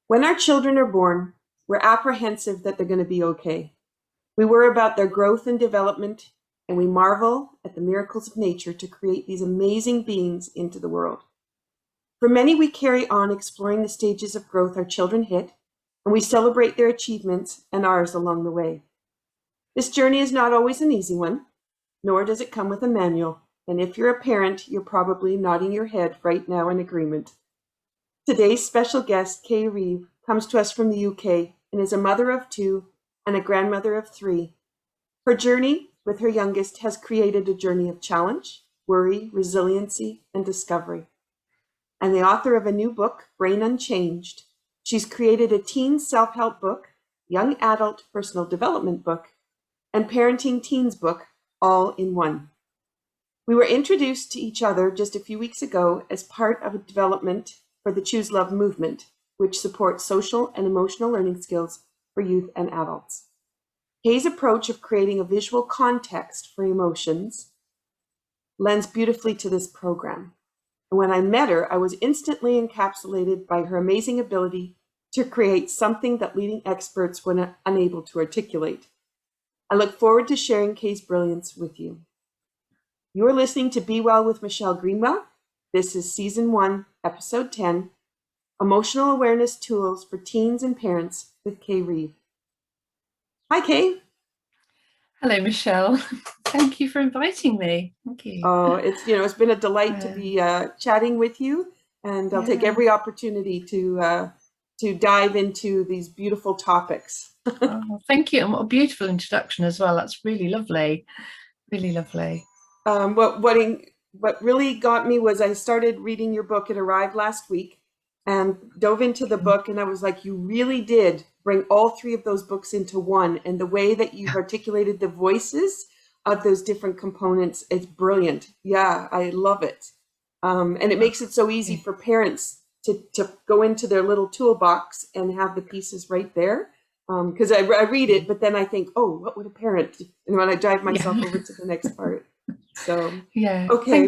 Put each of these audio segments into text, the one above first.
When our children are born, we're apprehensive that they're going to be okay. We worry about their growth and development, and we marvel at the miracles of nature to create these amazing beings into the world. For many, we carry on exploring the stages of growth our children hit, and we celebrate their achievements and ours along the way. This journey is not always an easy one, nor does it come with a manual, and if you're a parent, you're probably nodding your head right now in agreement. Today's special guest, Kay Reeve, comes to us from the UK and is a mother of 2 and a grandmother of 3. Her journey with her youngest has created a journey of challenge, worry, resiliency, and discovery. And the author of a new book, Brain Unchanged, she's created a teen self-help book, young adult personal development book, and parenting teens book, all in one. We were introduced to each other just a few weeks ago as part of a development for the Choose Love movement, which supports social and emotional learning skills for youth and adults. Kay's approach of creating a visual context for emotions lends beautifully to this program. And when I met her, I was instantly encapsulated by her amazing ability to create something that leading experts were unable to articulate. I look forward to sharing Kay's brilliance with you. You are listening to Be Well with Michelle Greenwell. This is Season 1, Episode 10, Emotional Awareness Tools for Teens and Parents with Kay Reeve. Hi, Kay. Hello, Michelle. Thank you for inviting me. Thank you. Oh, it's been a delight to be chatting with you, and I'll take every opportunity to dive into these beautiful topics. Oh, thank you, and what a beautiful introduction as well. That's really lovely, really lovely. What really got me was I started reading your book. It arrived last week, and dove into the book, and I was like, you really did bring all 3 of those books into one, and the way that you've articulated the voices of those different components is brilliant. Yeah, I love it. And it makes it so easy for parents to go into their little toolbox and have the pieces right there. Because I read it, but then I think, oh, what would a parent? And when I drive myself over to the next part. So, okay,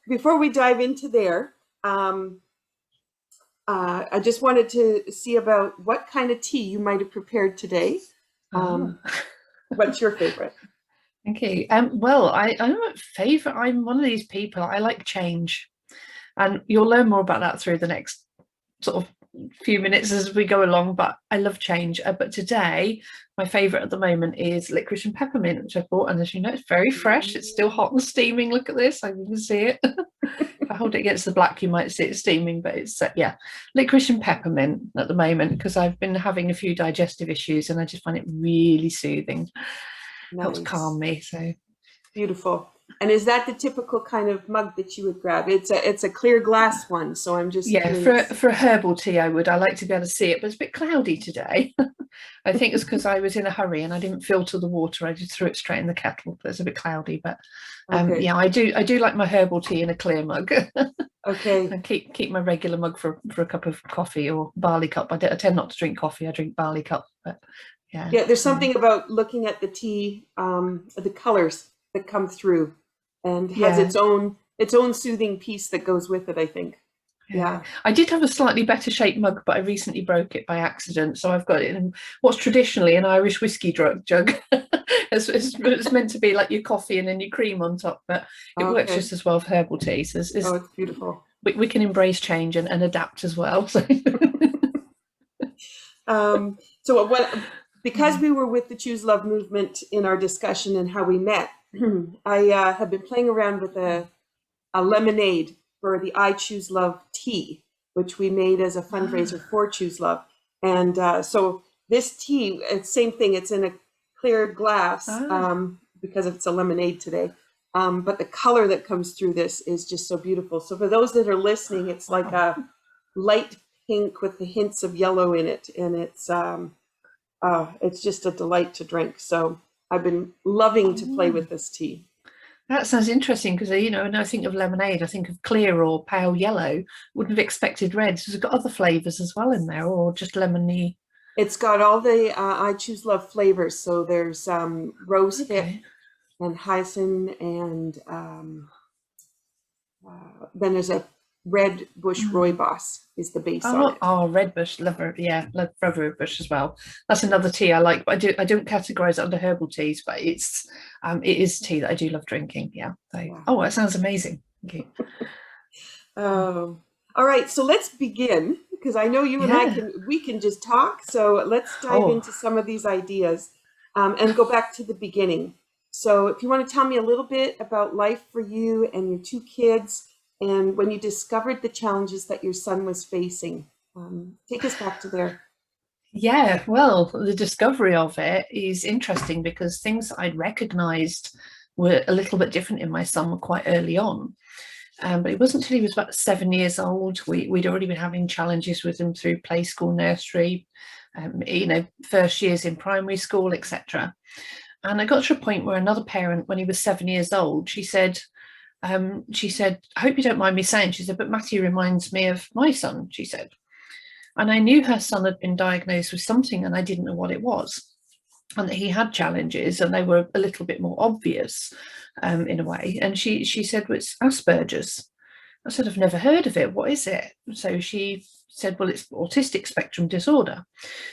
before we dive into there, I just wanted to see about what kind of tea you might have prepared today. What's your favorite? Okay. Well, I'm a favorite. I'm one of these people. I like change, and you'll learn more about that through the next sort of few minutes as we go along. But I love change. But today, my favorite at the moment is licorice and peppermint, which I bought. And as you know, it's very fresh. It's still hot and steaming. Look at this. I can see it. If I hold it against the black, you might see it steaming. But it's licorice and peppermint at the moment because I've been having a few digestive issues, and I just find it really soothing. Nice. Helps calm me. So beautiful. And is that the typical kind of mug that you would grab? It's a clear glass one, so I'm just for a herbal tea I like to be able to see it, but it's a bit cloudy today. I think it's because I was in a hurry and I didn't filter the water. I just threw it straight in the kettle. It's a bit cloudy, but I do like my herbal tea in a clear mug. Okay. And keep my regular mug for a cup of coffee or barley cup. I tend not to drink coffee. I drink barley cup, but there's something about looking at the tea, the colors that come through, and has its own soothing piece that goes with it, I think. Yeah. I did have a slightly better shaped mug, but I recently broke it by accident, so I've got it in what's traditionally an Irish whiskey jug. It's meant to be like your coffee and then your cream on top, but it works just as well for herbal teas. It's beautiful. We can embrace change and adapt as well. So, because we were with the Choose Love movement in our discussion and how we met, I have been playing around with a lemonade for the I Choose Love tea, which we made as a fundraiser for Choose Love. And so this tea, it's same thing. It's in a clear glass because it's a lemonade today. But the color that comes through this is just so beautiful. So for those that are listening, it's like a light pink with the hints of yellow in it. And it's just a delight to drink. So I've been loving to play with this tea. That sounds interesting because, when I think of lemonade, I think of clear or pale yellow. Wouldn't have expected red. So it's got other flavours as well in there, or just lemony? It's got all the I Choose Love flavors. So there's rose hip and hyacinth, and then there's a red bush rooibos is the base on it. Oh, red bush, love her. Yeah, love red bush as well. That's another tea I like, but I don't categorize it under herbal teas, but it is tea that I do love drinking. Yeah. So, Wow. oh, that sounds amazing. Thank you. All right, so let's begin, because I know you and I can just talk. So let's dive into some of these ideas and go back to the beginning. So if you want to tell me a little bit about life for you and your two kids, and when you discovered the challenges that your son was facing, take us back to there. Yeah, well, the discovery of it is interesting because things that I'd recognized were a little bit different in my son quite early on. But it wasn't until he was about 7 years old. We'd already been having challenges with him through play school, nursery, first years in primary school, etc. And I got to a point where another parent, when he was 7 years old, she said, I hope you don't mind me saying, she said, but Matthew reminds me of my son, she said. And I knew her son had been diagnosed with something and I didn't know what it was. And that he had challenges and they were a little bit more obvious in a way. And she said, well, it's Asperger's. I said, I've never heard of it. What is it? So she said, well, it's autistic spectrum disorder.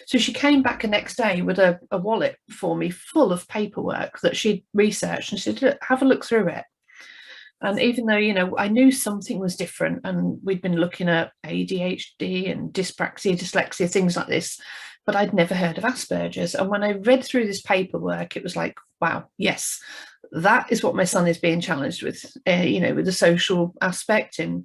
So she came back the next day with a wallet for me full of paperwork that she'd researched, and she said, look, have a look through it. And even though, I knew something was different and we'd been looking at ADHD and dyspraxia, dyslexia, things like this, but I'd never heard of Asperger's. And when I read through this paperwork, it was like, wow, yes, that is what my son is being challenged with, with the social aspect and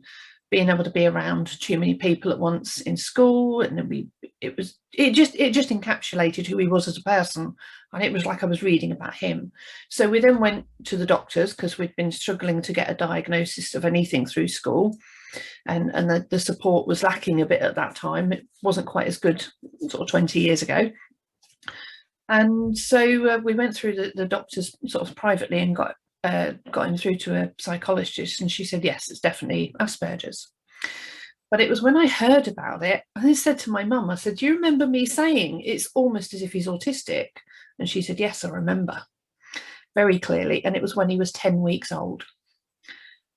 being able to be around too many people at once in school. And it just encapsulated who he was as a person. And it was like I was reading about him. So we then went to the doctors because we'd been struggling to get a diagnosis of anything through school. And the support was lacking a bit at that time. It wasn't quite as good sort of 20 years ago. And so we went through the doctors sort of privately and got him through to a psychologist, and she said, yes, it's definitely Asperger's. But it was when I heard about it, I said to my mum, I said, do you remember me saying it's almost as if he's autistic? And she said, yes, I remember very clearly. And it was when he was 10 weeks old.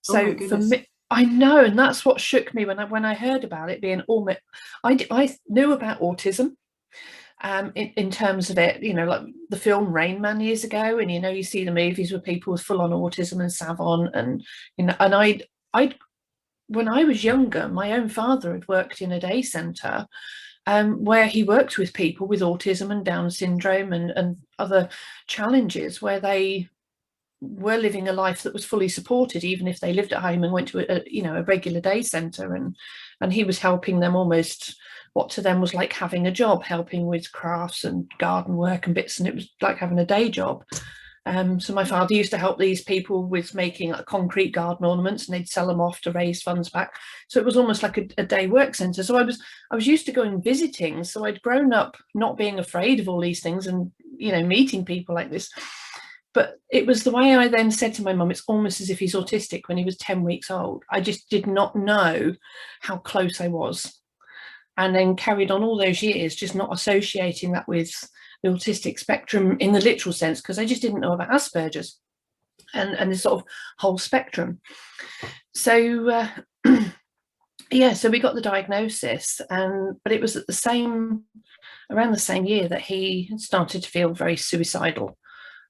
So for me, I know, and that's what shook me when I heard about it being almost, I knew about autism. In terms of it, like the film Rain Man years ago, and you see the movies with people with full-on autism and savant, and I when I was younger, my own father had worked in a day centre where he worked with people with autism and Down syndrome and other challenges, where they were living a life that was fully supported, even if they lived at home and went to a regular day centre, and he was helping them almost. What to them was like having a job, helping with crafts and garden work and bits, and it was like having a day job. So my father used to help these people with making like concrete garden ornaments, and they'd sell them off to raise funds back. So it was almost like a day work centre. So I was used to going visiting. So I'd grown up not being afraid of all these things and meeting people like this. But it was the way I then said to my mum, it's almost as if he's autistic when he was 10 weeks old. I just did not know how close I was. And then carried on all those years, just not associating that with the autistic spectrum in the literal sense, because I just didn't know about Asperger's and the sort of whole spectrum. So, so we got the diagnosis, but it was at around the same year that he started to feel very suicidal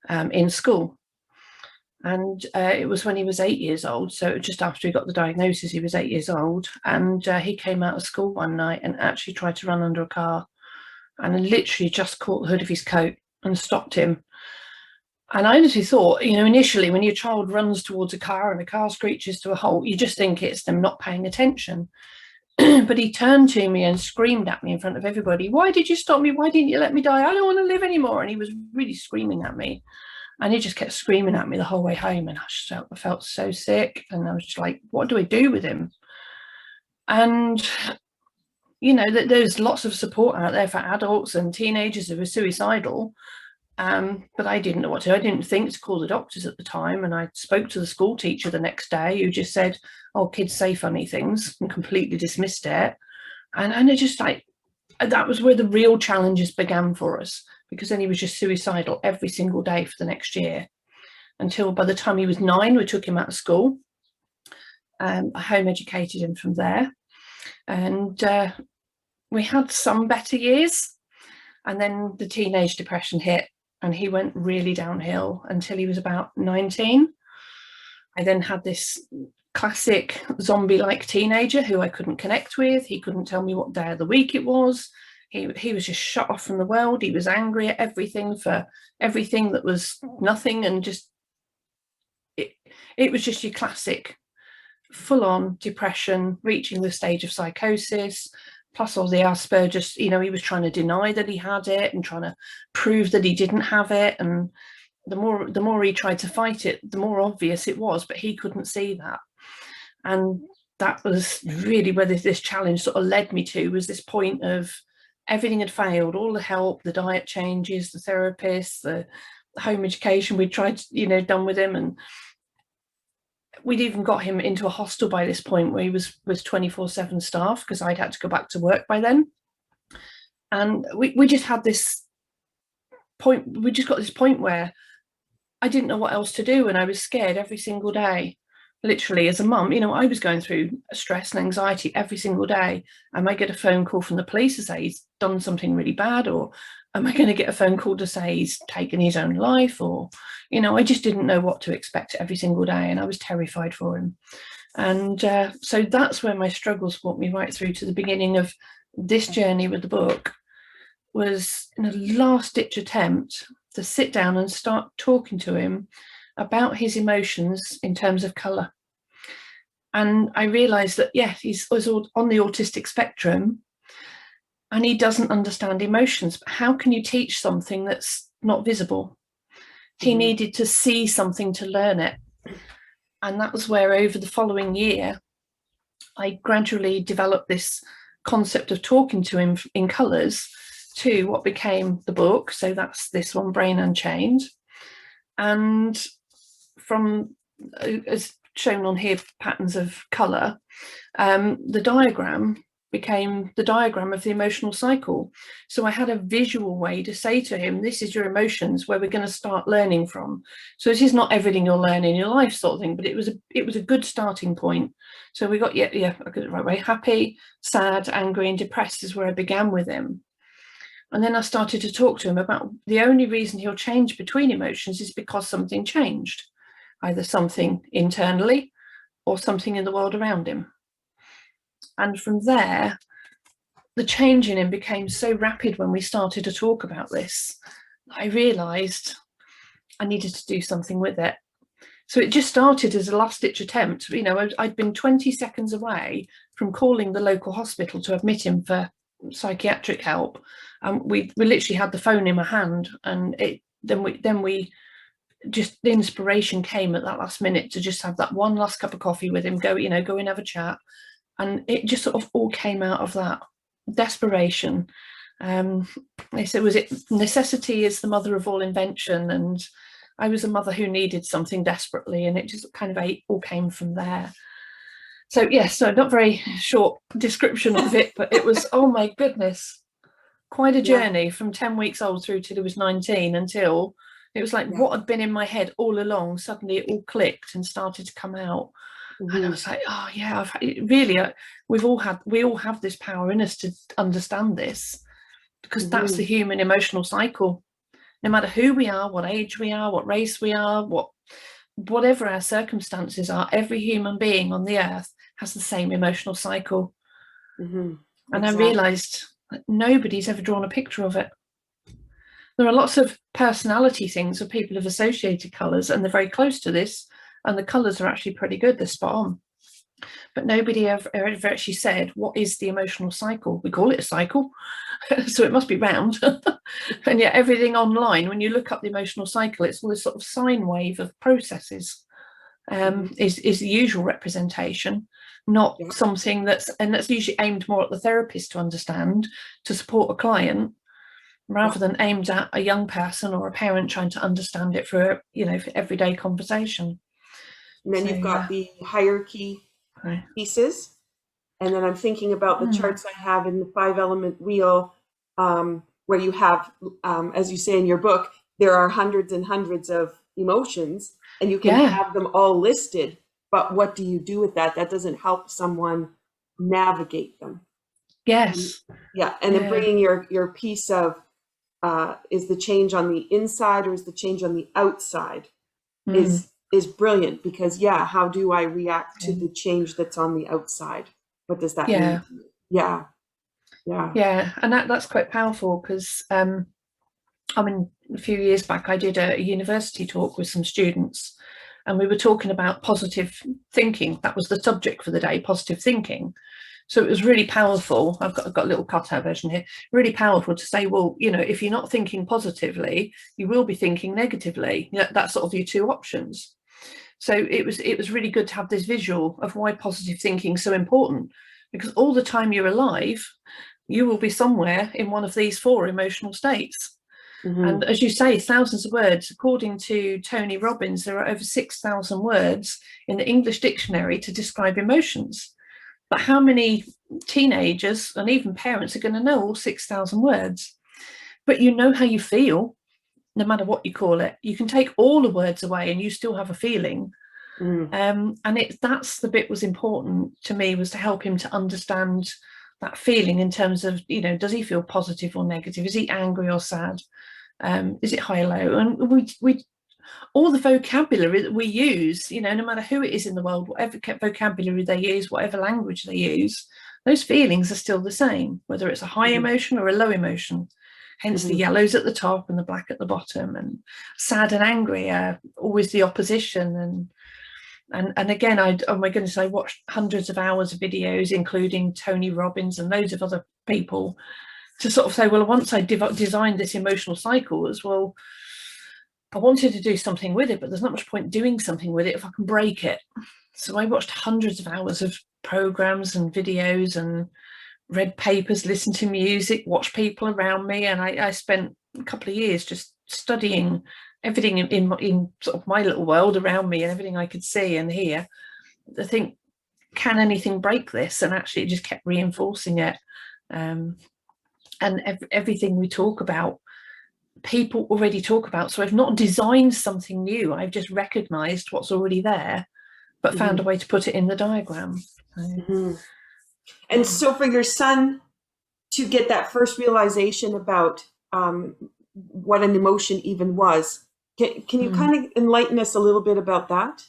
in school. And it was when he was 8 years old. So just after he got the diagnosis, he was 8 years old. And he came out of school one night and actually tried to run under a car, and literally just caught the hood of his coat and stopped him. And I honestly thought, initially when your child runs towards a car and a car screeches to a halt, you just think it's them not paying attention. But he turned to me and screamed at me in front of everybody, why did you stop me? Why didn't you let me die? I don't want to live anymore. And he was really screaming at me. And he just kept screaming at me the whole way home. And I felt so sick. And I was just like, what do I do with him? And, there's lots of support out there for adults and teenagers who are suicidal. But I didn't know what to do. I didn't think to call the doctors at the time. And I spoke to the school teacher the next day, who just said, oh, kids say funny things, and completely dismissed it. And it just that was where the real challenges began for us. Because then he was just suicidal every single day for the next year, until by the time he was 9, we took him out of school. I home educated him from there, and we had some better years, and then the teenage depression hit, and he went really downhill until he was about 19. I then had this classic zombie-like teenager who I couldn't connect with. He couldn't tell me what day of the week it was. He was just shut off from the world. He was angry at everything for everything that was nothing, and just it was just your classic full-on depression, reaching the stage of psychosis, plus all the Asperger. He was trying to deny that he had it and trying to prove that he didn't have it, and the more he tried to fight it, the more obvious it was, but he couldn't see that. And that was really where this challenge sort of led me to, was this point of everything had failed, all the help, the diet changes, the therapists, the home education we'd tried, done with him. And we'd even got him into a hostel by this point where he was 24/7 staff, because I'd had to go back to work by then. And we just had this point, we just got this point where I didn't know what else to do, and I was scared every single day. Literally, as a mum, I was going through stress and anxiety every single day. I might get a phone call from the police to say he's done something really bad, or am I going to get a phone call to say he's taken his own life? Or, I just didn't know what to expect every single day, and I was terrified for him. And so that's where my struggles brought me right through to the beginning of this journey with the book, was in a last-ditch attempt to sit down and start talking to him about his emotions in terms of colour. And I realised that, he's on the autistic spectrum, and he doesn't understand emotions. But how can you teach something that's not visible? He needed to see something to learn it. And that was where, over the following year, I gradually developed this concept of talking to him in colours to what became the book. So that's this one, Brain Unchained. And from, as shown on here, patterns of colour, the diagram became the diagram of the emotional cycle. So I had a visual way to say to him, this is your emotions, where we're going to start learning from. So this is not everything you'll learn in your life sort of thing, but it was a good starting point. So we got, I got it right way, happy, sad, angry and depressed is where I began with him. And then I started to talk to him about the only reason he'll change between emotions is because something changed, either something internally or something in the world around him. And from there, the change in him became so rapid when we started to talk about this. I realised I needed to do something with it. So it just started as a last-ditch attempt. I'd been 20 seconds away from calling the local hospital to admit him for psychiatric help. We literally had the phone in my hand, and then we just, the inspiration came at that last minute to just have that one last cup of coffee with him, go and have a chat. And it just sort of all came out of that desperation. They said, was it necessity is the mother of all invention? And I was a mother who needed something desperately, and it just kind of all came from there. So yes, so not very short description of it, but it was, oh my goodness, quite a journey from 10 weeks old through till he was 19, until it was like what had been in my head all along, suddenly it all clicked and started to come out. And I was like, oh yeah, we all have this power in us to understand this, because that's the human emotional cycle. No matter who we are, what age we are, what race we are, whatever our circumstances are, every human being on the earth has the same emotional cycle. And I realised that nobody's ever drawn a picture of it. There are lots of personality things where people have associated colours, and they're very close to this, and the colours are actually pretty good, they're spot on. But nobody ever actually said, what is the emotional cycle? We call it a cycle, so it must be round. And yet everything online, when you look up the emotional cycle, it's all this sort of sine wave of processes, is the usual representation, not something that's usually aimed more at the therapist to understand, to support a client, rather than aimed at a young person or a parent trying to understand it for everyday conversation. And then you've got the hierarchy pieces. And then I'm thinking about the charts I have in the 5-element wheel, where you have, as you say in your book, there are hundreds and hundreds of emotions, and you can have them all listed. but what do you do with that? That doesn't help someone navigate them. Yes. Yeah, and then Yeah. bringing your piece of is the change on the inside or is the change on the outside is brilliant, because how do I react to the change that's on the outside? What does that mean to me? Yeah. And that's quite powerful, because I mean, a few years back I did a university talk with some students, and we were talking about positive thinking. That was the subject for the day, positive thinking. So it was really powerful. I've got a little cutout version here. Really powerful to say, well, if you're not thinking positively, you will be thinking negatively. That's sort of your two options. So it was really good to have this visual of why positive thinking is so important, because all the time you're alive, you will be somewhere in one of these four emotional states. And as you say, thousands of words. According to Tony Robbins, there are over 6,000 words in the English dictionary to describe emotions. But how many teenagers and even parents are going to know all 6,000 words? But you know how you feel, no matter what you call it. You can take all the words away and you still have a feeling. And that's the bit was important to me, was to help him to understand that feeling in terms of, does he feel positive or negative? Is he angry or sad? Is it high or low? And we all the vocabulary that we use, no matter who it is in the world, whatever vocabulary they use, whatever language they use, those feelings are still the same, whether it's a high emotion or a low emotion. Hence the yellows at the top and the black at the bottom. And sad and angry are always the opposition. And again, oh my goodness, I watched hundreds of hours of videos, including Tony Robbins and loads of other people, to sort of say, well, once I designed this emotional cycle as well, I wanted to do something with it, but there's not much point doing something with it if I can break it. So I watched hundreds of hours of programs and videos and read papers, listened to music, watched people around me. And I spent a couple of years just studying everything in sort of my little world around me and everything I could see and hear. I think, can anything break this? And actually it just kept reinforcing it. And everything we talk about, people already talk about. So I've not designed something new. I've just recognized what's already there, but found a way to put it in the diagram. And so for your son to get that first realization about what an emotion even was, can you kind of enlighten us a little bit about that?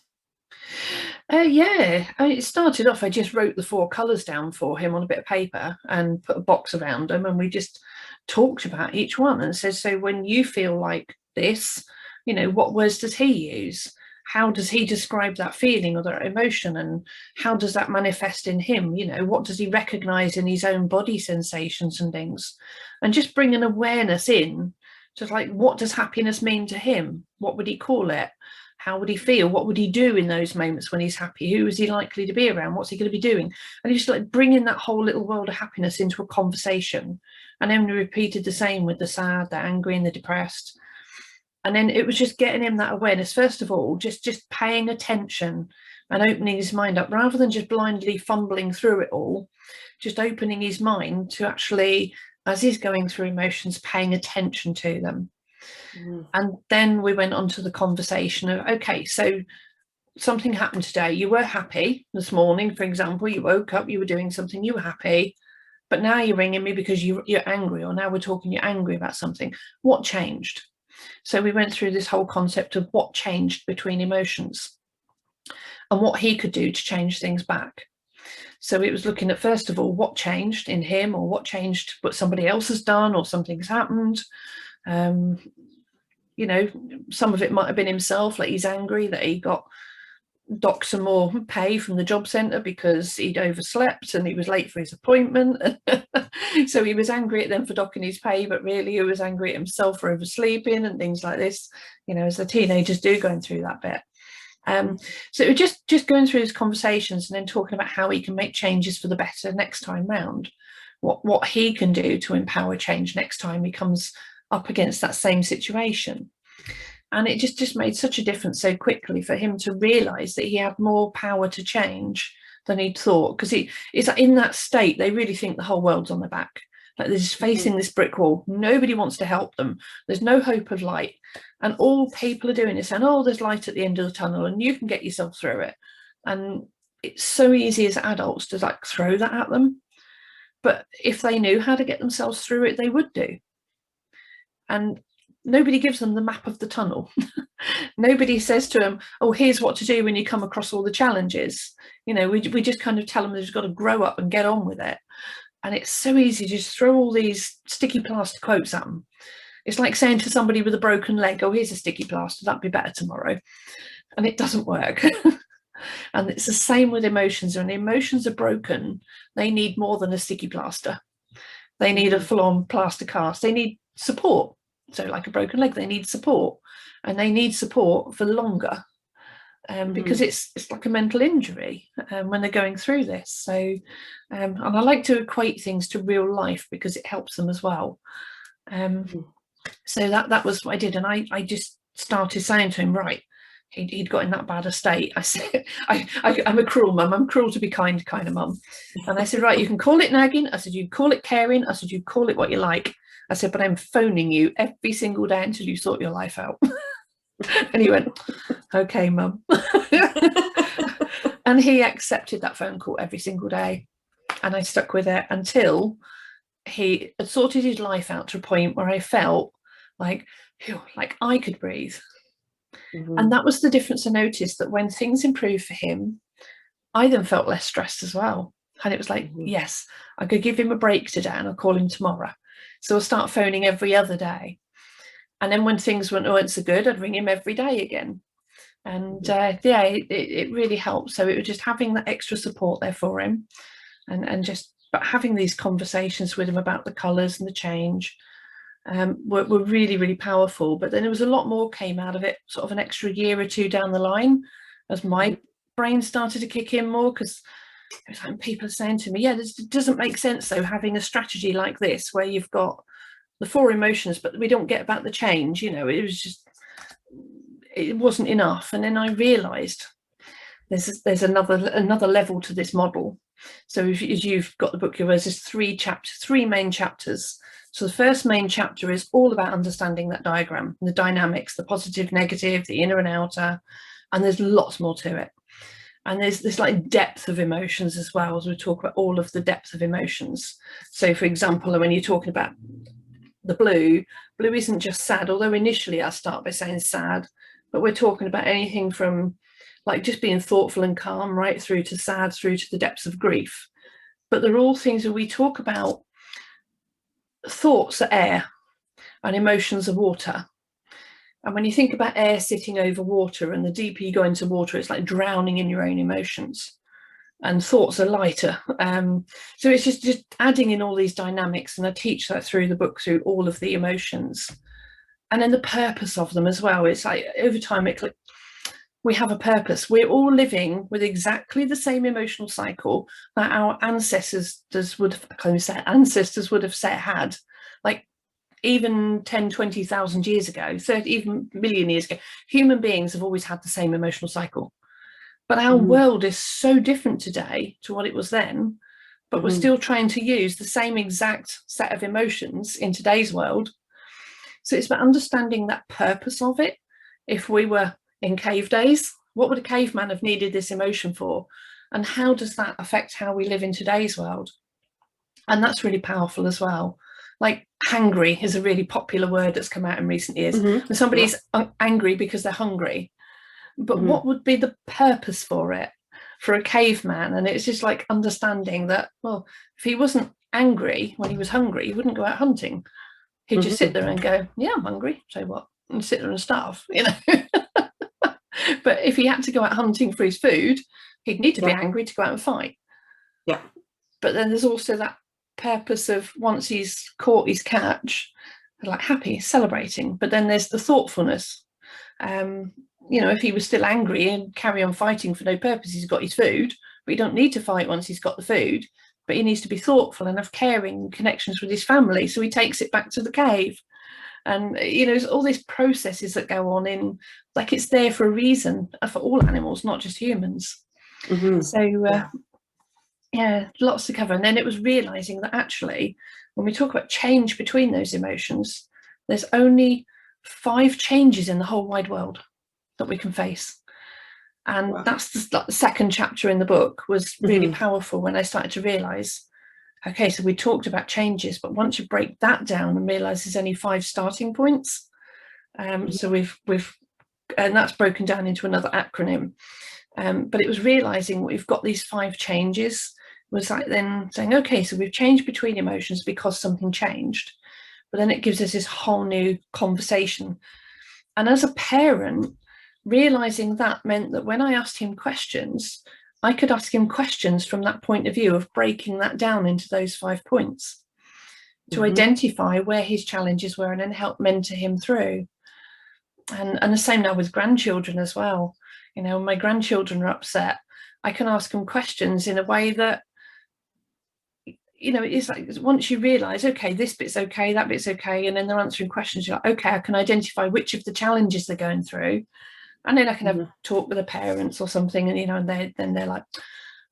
It started off, I just wrote the four colours down for him on a bit of paper and put a box around him, and we just talked about each one and said, so when you feel like this, what words does he use? How does he describe that feeling or that emotion? And how does that manifest in him? What does he recognise in his own body sensations and things? And just bring an awareness in, just like, what does happiness mean to him? What would he call it? How would he feel? What would he do in those moments when he's happy? Who is he likely to be around? What's he going to be doing? And just like bringing that whole little world of happiness into a conversation. And then we repeated the same with the sad, the angry and the depressed. And then it was just getting him that awareness, first of all, just paying attention and opening his mind up, rather than just blindly fumbling through it all, just opening his mind to actually, as he's going through emotions, paying attention to them. And then we went on to the conversation of, okay, so something happened today. You were happy this morning, for example, you woke up, you were doing something, you were happy, but now you're ringing me because you're angry, or now we're talking, you're angry about something. What changed? So we went through this whole concept of what changed between emotions and what he could do to change things back. So it was looking at, first of all, what changed in him, or what changed what somebody else has done, or something's happened. Some of it might have been himself, like he's angry that he got docked some more pay from the job centre because he'd overslept and he was late for his appointment. So he was angry at them for docking his pay, but really he was angry at himself for oversleeping and things like this, as the teenagers do, going through that bit. So it was just going through his conversations and then talking about how he can make changes for the better next time round, what he can do to empower change next time he comes up against that same situation. And it just made such a difference so quickly for him to realise that he had more power to change than he'd thought, because it's in that state they really think the whole world's on their back, like they're just facing this brick wall. Nobody wants to help them. There's no hope of light, and all people are doing is saying, oh, there's light at the end of the tunnel and you can get yourself through it. And it's so easy as adults to like throw that at them. But if they knew how to get themselves through it, they would do. And nobody gives them the map of the tunnel. Nobody says to them, oh, here's what to do when you come across all the challenges. You know, we just kind of tell them they've got to grow up and get on with it. And it's so easy to just throw all these sticky plaster quotes at them. It's like saying to somebody with a broken leg, oh, here's a sticky plaster, that'd be better tomorrow. And it doesn't work. And it's the same with emotions. When emotions are broken, they need more than a sticky plaster. They need a full-on plaster cast. They need support. So like a broken leg, they need support. And they need support for longer. Because it's like a mental injury when they're going through this. So, and I like to equate things to real life because it helps them as well. So that was what I did. And I just started saying to him, right, he'd got in that bad a state. I said, I'm a cruel mum. I'm cruel to be kind of mum. And I said, right, you can call it nagging. I said, you call it caring. I said, you call it what you like. I said, but I'm phoning you every single day until you sort your life out. And he went, okay, mum. And he accepted that phone call every single day. And I stuck with it until he had sorted his life out to a point where I felt like, phew, like I could breathe. And that was the difference I noticed, that when things improved for him, I then felt less stressed as well. And it was like, yes, I could give him a break today and I'll call him tomorrow. So I'll start phoning every other day. And then when things weren't so good, I'd ring him every day again. And it really helped. So it was just having that extra support there for him, but having these conversations with him about the colours and the change were really, really powerful. But then there was a lot more came out of it, sort of an extra year or two down the line, as my brain started to kick in more, because people are saying to me, yeah, this doesn't make sense though, having a strategy like this where you've got the 4 emotions, but we don't get about the change. You know, it wasn't enough. And then I realized there's another level to this model. So if you've got the book, there's 3 main chapters. So the first main chapter is all about understanding that diagram, the dynamics, the positive, negative, the inner and outer, and there's lots more to it. And there's this like depth of emotions as well, as we talk about all of the depth of emotions. So for example, when you're talking about the blue isn't just sad, although initially I start by saying sad, but we're talking about anything from like just being thoughtful and calm right through to sad, through to the depths of grief. But they're all things that we talk about. Thoughts are air and emotions are water. And when you think about air sitting over water, and the deeper you go into water, it's like drowning in your own emotions. And thoughts are lighter. So it's just adding in all these dynamics, and I teach that through the book, through all of the emotions. And then the purpose of them as well. It's like over time, we have a purpose. We're all living with exactly the same emotional cycle that our ancestors would have had, like even 10, 20,000 years ago, 30, even million years ago. Human beings have always had the same emotional cycle. But our world is so different today to what it was then, but we're still trying to use the same exact set of emotions in today's world. So it's about understanding that purpose of it. If we were in cave days, what would a caveman have needed this emotion for? And how does that affect how we live in today's world? And that's really powerful as well. Like hangry is a really popular word that's come out in recent years. When somebody's angry because they're hungry. But what would be the purpose for it, for a caveman? And it's just like understanding that, well, if he wasn't angry when he was hungry, he wouldn't go out hunting. He'd just sit there and go, yeah, I'm hungry, so what? And sit there and starve, you know. But if he had to go out hunting for his food, he'd need to be angry to go out and fight. Yeah. But then there's also that purpose of once he's caught his catch, like happy, celebrating. But then there's the thoughtfulness. You know, if he was still angry and carry on fighting for no purpose, he's got his food, but he don't need to fight once he's got the food, but he needs to be thoughtful and have caring connections with his family. So he takes it back to the cave. And, you know, there's all these processes that go on in, like it's there for a reason for all animals, not just humans. So, yeah, lots to cover. And then it was realizing that actually, when we talk about change between those emotions, there's only 5 changes in the whole wide world that we can face. And Wow. that's the second chapter in the book was really Mhm. powerful when I started to realize, okay, so we talked about changes, but once you break that down and realize there's only 5 starting points, so we've and that's broken down into another acronym. But it was realizing we've got these 5 changes, was like then saying, okay, so we've changed between emotions because something changed, but then it gives us this whole new conversation. And as a parent, realizing that meant that when I asked him questions, I could ask him questions from that point of view of breaking that down into those 5 points to identify where his challenges were and then help mentor him through. And the same now with grandchildren as well. You know, when my grandchildren are upset, I can ask them questions in a way that, you know, it's like once you realize, okay, this bit's okay, that bit's okay, and then they're answering questions, you're like, okay, I can identify which of the challenges they're going through, and then I can have talk with the parents or something, and you know, and they're like,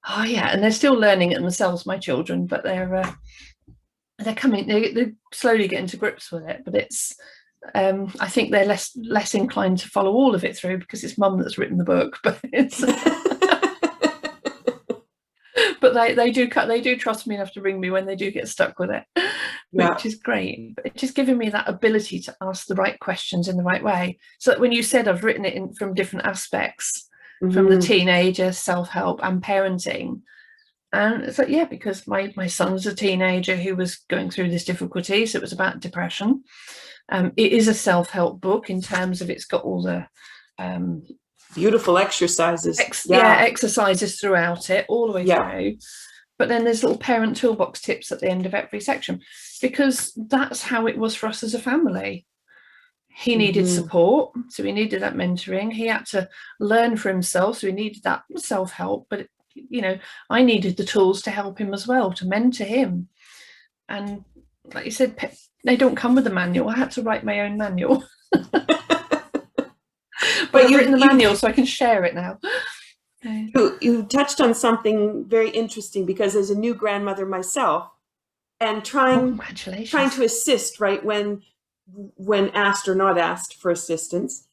oh yeah, and they're still learning it themselves, my children, but they're slowly getting to grips with it. But it's I think they're less inclined to follow all of it through because it's mum that's written the book, but it's but they do trust me enough to ring me when they do get stuck with it, which is great. But it's just giving me that ability to ask the right questions in the right way. So that when you said I've written it from different aspects, from the teenager, self-help and parenting, and it's like, yeah, because my son's a teenager who was going through this difficulty, so it was about depression. It is a self-help book in terms of it's got all the beautiful exercises. Exercises throughout it, all the way through. But then there's little parent toolbox tips at the end of every section, because that's how it was for us as a family. He needed support, so he needed that mentoring. He had to learn for himself, so he needed that self-help. But you know, I needed the tools to help him as well, to mentor him. And like you said, they don't come with a manual. I had to write my own manual. But I've written the manual, so I can share it now. You touched on something very interesting, because as a new grandmother myself, and trying to assist, right, when asked or not asked for assistance,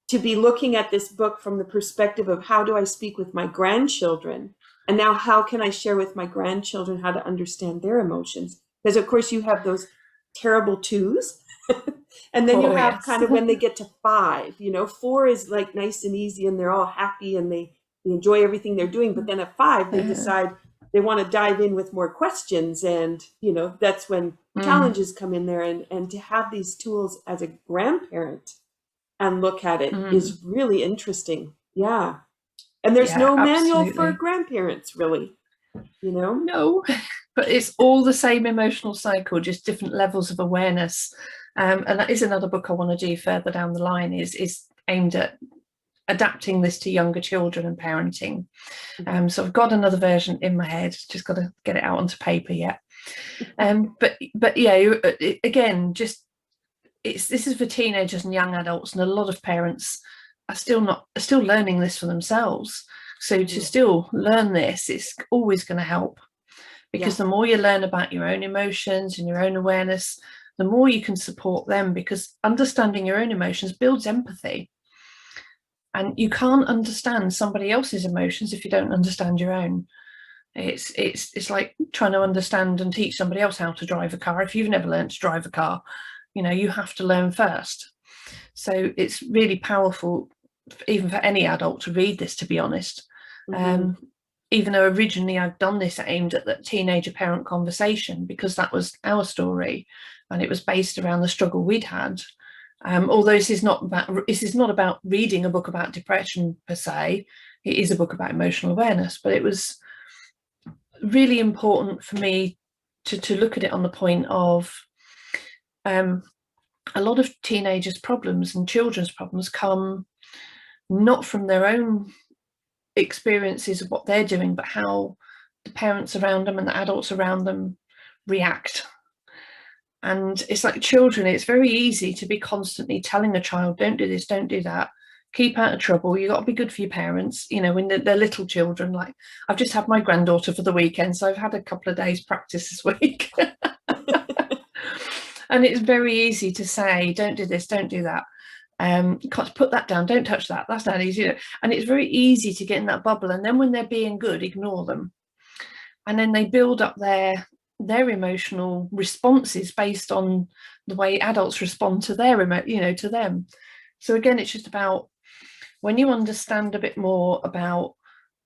to be looking at this book from the perspective of how do I speak with my grandchildren, and now how can I share with my grandchildren how to understand their emotions? Because of course you have those terrible 2s. And then you have kind of when they get to 5, you know, 4 is like nice and easy and they're all happy and they enjoy everything they're doing. But then at 5, they decide they want to dive in with more questions. And, you know, that's when challenges come in there. And to have these tools as a grandparent and look at it is really interesting. Yeah. And there's no manual for grandparents, really, you know? No, but it's all the same emotional cycle, just different levels of awareness. And that is another book I want to do further down the line, is aimed at adapting this to younger children and parenting. So I've got another version in my head, just got to get it out onto paper yet. But yeah, again, just this is for teenagers and young adults, and a lot of parents are still learning this for themselves. So to still learn this, it's always going to help, because the more you learn about your own emotions and your own awareness, the more you can support them, because understanding your own emotions builds empathy. And you can't understand somebody else's emotions if you don't understand your own. It's like trying to understand and teach somebody else how to drive a car. If you've never learned to drive a car, you know, you have to learn first. So it's really powerful, even for any adult, to read this, to be honest. Even though originally I've done this aimed at the teenager parent conversation, because that was our story and it was based around the struggle we'd had. Although this is not about reading a book about depression per se, it is a book about emotional awareness. But it was really important for me to look at it on the point of a lot of teenagers' problems and children's problems come not from their own experiences of what they're doing, but how the parents around them and the adults around them react. And it's like children, it's very easy to be constantly telling a child, don't do this, don't do that, keep out of trouble, you got to be good for your parents, you know, when they're little children. Like, I've just had my granddaughter for the weekend, so I've had a couple of days practice this week. And it's very easy to say, don't do this, don't do that. You can't put that down, don't touch that, that's not easy. And it's very easy to get in that bubble, and then when they're being good, ignore them, and then they build up their emotional responses based on the way adults respond to their to them. So again, it's just about, when you understand a bit more about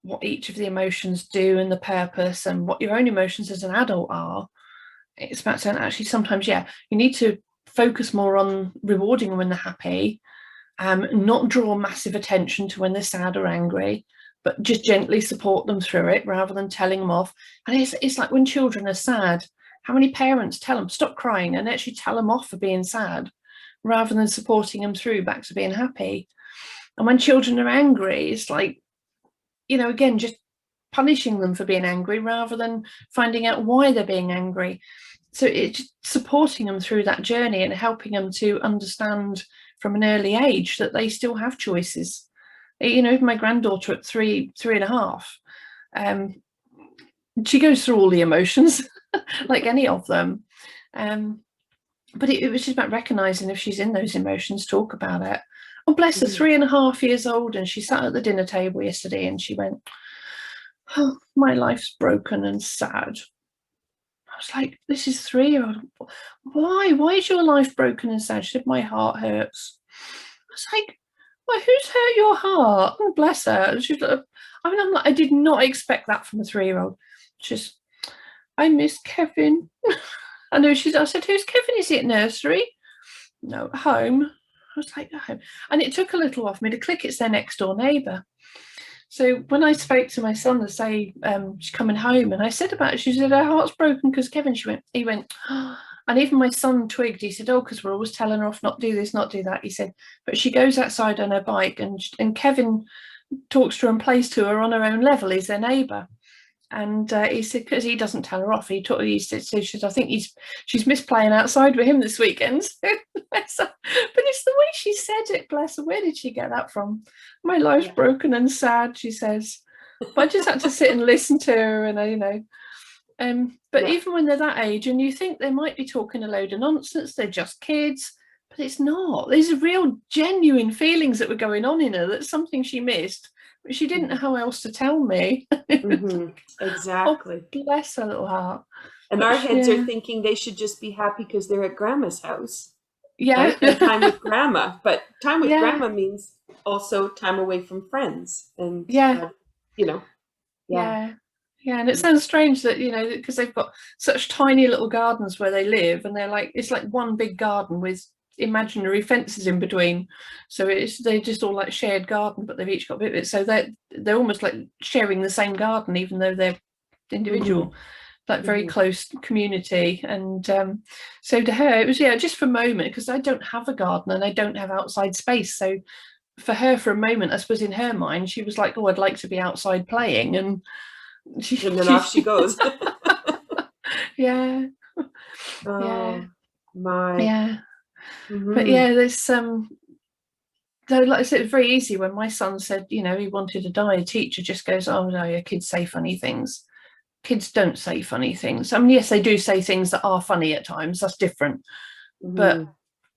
what each of the emotions do and the purpose and what your own emotions as an adult are, it's about saying, actually, sometimes, you need to focus more on rewarding them when they're happy, not draw massive attention to when they're sad or angry, but just gently support them through it rather than telling them off. And it's like when children are sad, how many parents tell them, stop crying, and actually tell them off for being sad rather than supporting them through back to being happy. And when children are angry, it's like, again, just punishing them for being angry rather than finding out why they're being angry. So it's supporting them through that journey and helping them to understand from an early age that they still have choices. Even my granddaughter at 3.5, she goes through all the emotions like any of them. But it was just about recognizing if she's in those emotions, talk about it. Oh, bless her, 3.5 years old, and she sat at the dinner table yesterday and she went, oh, my life's broken and sad. I was like, this is 3-year-old. Why is your life broken and sad? She said, my heart hurts. I was like, well, who's hurt your heart? Oh, bless her. She's like, I'm like, I did not expect that from a 3-year-old. She's, I miss Kevin. I said, who's Kevin? Is he at nursery? No, at home. I was like, at home. And it took a little while for me to click, it's their next door neighbour. So when I spoke to my son to say she's coming home, and I said about it, she said her heart's broken because Kevin. He went, oh. And even my son twigged. He said, oh, because we're always telling her off, not do this, not do that. He said, but she goes outside on her bike, and Kevin talks to her and plays to her on her own level. He's their neighbour. And he said, because he doesn't tell her off, he said, I think she's missed playing outside with him this weekend. But it's the way she said it, bless her. Where did she get that from? My life's broken and sad, she says. But I just had to sit and listen to her, and but even when they're that age, and you think they might be talking a load of nonsense, they're just kids, but it's not. These are real, genuine feelings that were going on in her. That's something she missed. But she didn't know how else to tell me. Exactly. Oh, bless her little heart. And our heads are thinking they should just be happy because they're at grandma's house. Yeah. Right? And time with grandma. But time with grandma means also time away from friends. And, Yeah, and it sounds strange that, because they've got such tiny little gardens where they live, and they're like, it's like one big garden with imaginary fences in between, so they're just all like shared garden, but they've each got a bit of it, so they're almost like sharing the same garden even though they're individual, like very close community. And so to her it was just for a moment, because I don't have a garden and I don't have outside space, so for her, for a moment, I suppose in her mind she was like, oh, I'd like to be outside playing, and then off she goes. Yeah. But there's though, like I said, it's very easy. When my son said, he wanted to die, a teacher just goes, oh no, your kids say funny things. Kids don't say funny things. I mean, yes, they do say things that are funny at times, that's different. But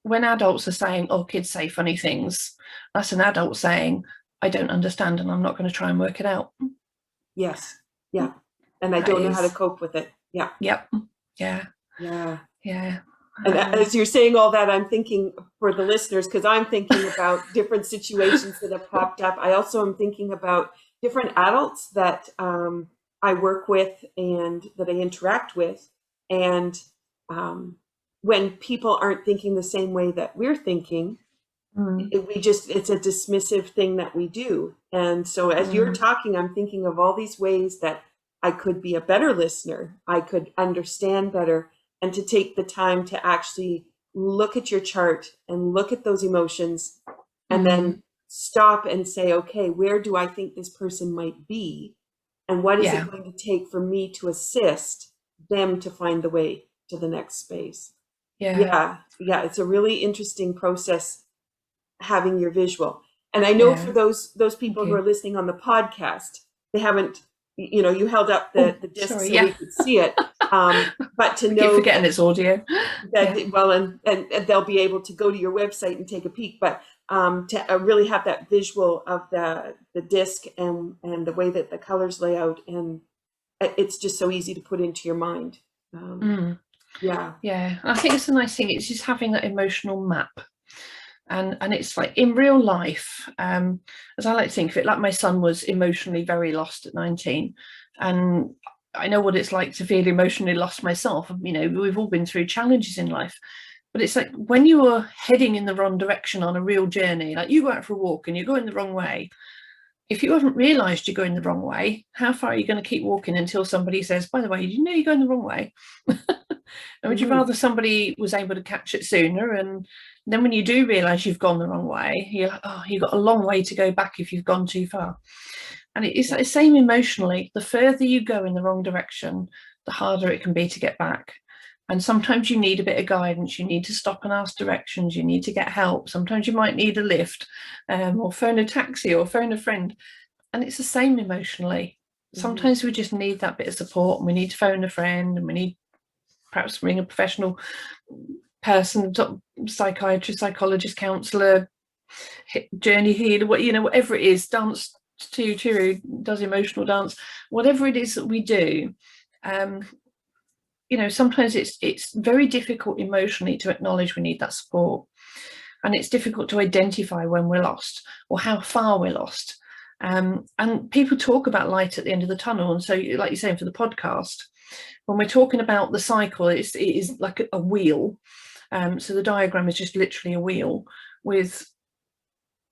when adults are saying, oh, kids say funny things, that's an adult saying, I don't understand and I'm not going to try and work it out. Yes. Yeah. And I don't know how to cope with it. Yeah. Yep. Yeah. And as you're saying all that, I'm thinking for the listeners, because I'm thinking about different situations that have popped up. I also am thinking about different adults that I work with and that I interact with. And when people aren't thinking the same way that we're thinking, it's a dismissive thing that we do. And so as you're talking, I'm thinking of all these ways that I could be a better listener. I could understand better, and to take the time to actually look at your chart and look at those emotions, and then stop and say, okay, where do I think this person might be? And what is it going to take for me to assist them to find the way to the next space? Yeah. It's a really interesting process having your visual. And I know for those people who are listening on the podcast, they haven't, you held up the disc so we could see it. But to know, forgetting it's audio. Well, and they'll be able to go to your website and take a peek. But to really have that visual of the disc and the way that the colors lay out, and it's just so easy to put into your mind. Yeah. Yeah, I think it's a nice thing. It's just having that emotional map. And it's like in real life, as I like to think of it, like my son was emotionally very lost at 19. And I know what it's like to feel emotionally lost myself. You know, we've all been through challenges in life. But it's like when you are heading in the wrong direction on a real journey, like you go out for a walk and you're going the wrong way. If you haven't realised you're going the wrong way, how far are you going to keep walking until somebody says, by the way, did you know you're going the wrong way? And would you rather somebody was able to catch it sooner? And then when you do realise you've gone the wrong way, you're like, oh, you've got a long way to go back if you've gone too far. And it's the same emotionally. The further you go in the wrong direction, the harder it can be to get back. And sometimes you need a bit of guidance. You need to stop and ask directions. You need to get help. Sometimes you might need a lift, or phone a taxi or phone a friend. And it's the same emotionally. Sometimes we just need that bit of support, and we need to phone a friend, and we need perhaps ring a professional person, psychiatrist, psychologist, counsellor, journey healer, whatever it is, dance to does emotional dance, whatever it is that we do. Sometimes it's very difficult emotionally to acknowledge we need that support, and it's difficult to identify when we're lost or how far we're lost. And people talk about light at the end of the tunnel, and so, like you're saying for the podcast, when we're talking about the cycle, it is like a wheel. So the diagram is just literally a wheel with,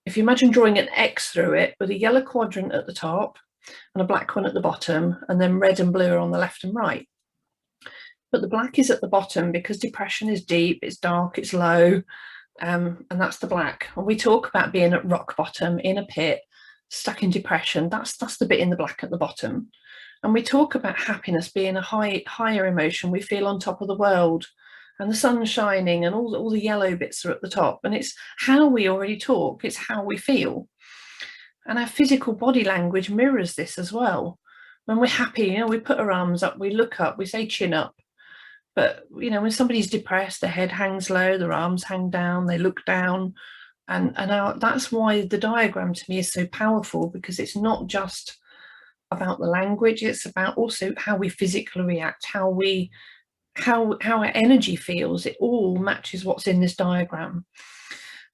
if you imagine drawing an X through it with a yellow quadrant at the top and a black one at the bottom, and then red and blue are on the left and right. But the black is at the bottom because depression is deep, it's dark, it's low, and that's the black. And we talk about being at rock bottom, in a pit, stuck in depression. That's the bit in the black at the bottom. And we talk about happiness being a higher emotion. We feel on top of the world, and the sun's shining, and all the yellow bits are at the top. And it's how we already talk, it's how we feel. And our physical body language mirrors this as well. When we're happy, we put our arms up, we look up, we say chin up. But, when somebody's depressed, their head hangs low, their arms hang down, they look down. And that's why the diagram to me is so powerful, because it's not just about the language, it's about also how we physically react, how our energy feels. It all matches what's in this diagram.